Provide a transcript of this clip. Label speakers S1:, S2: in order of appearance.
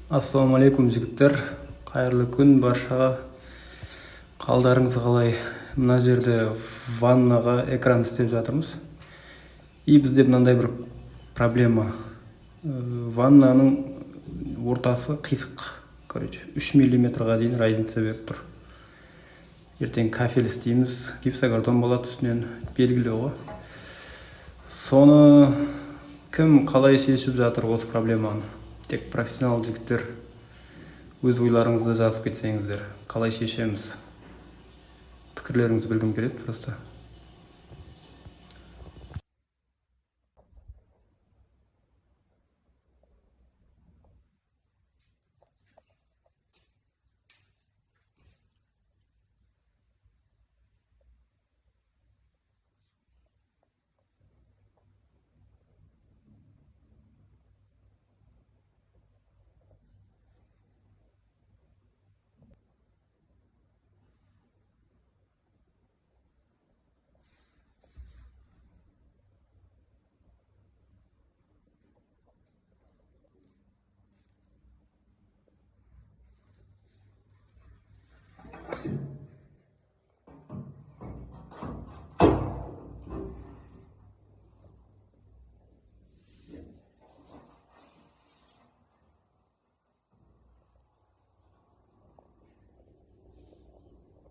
S1: Ассалаумағалейкум жігіттер, қайырлы күн баршаға. Қалдарыңыз қалай? Мына жерде ваннаға экран істеп жатырмыз. И бізде мынандай бір проблема. Ваннаның ортасы қисық. 3 миллиметрға дейін разница беріп тұр. Ертең кафель істейміз, гипсокартон болады үстінен, белгілі ғой. Соны кім қалай шешіп жатыр осы проблеманы? Тек профессионал жігіттер өз ойларыңызды жазып кетсеңіздер, қалай шешеміз? Пікірлеріңізді білгім келеді просто.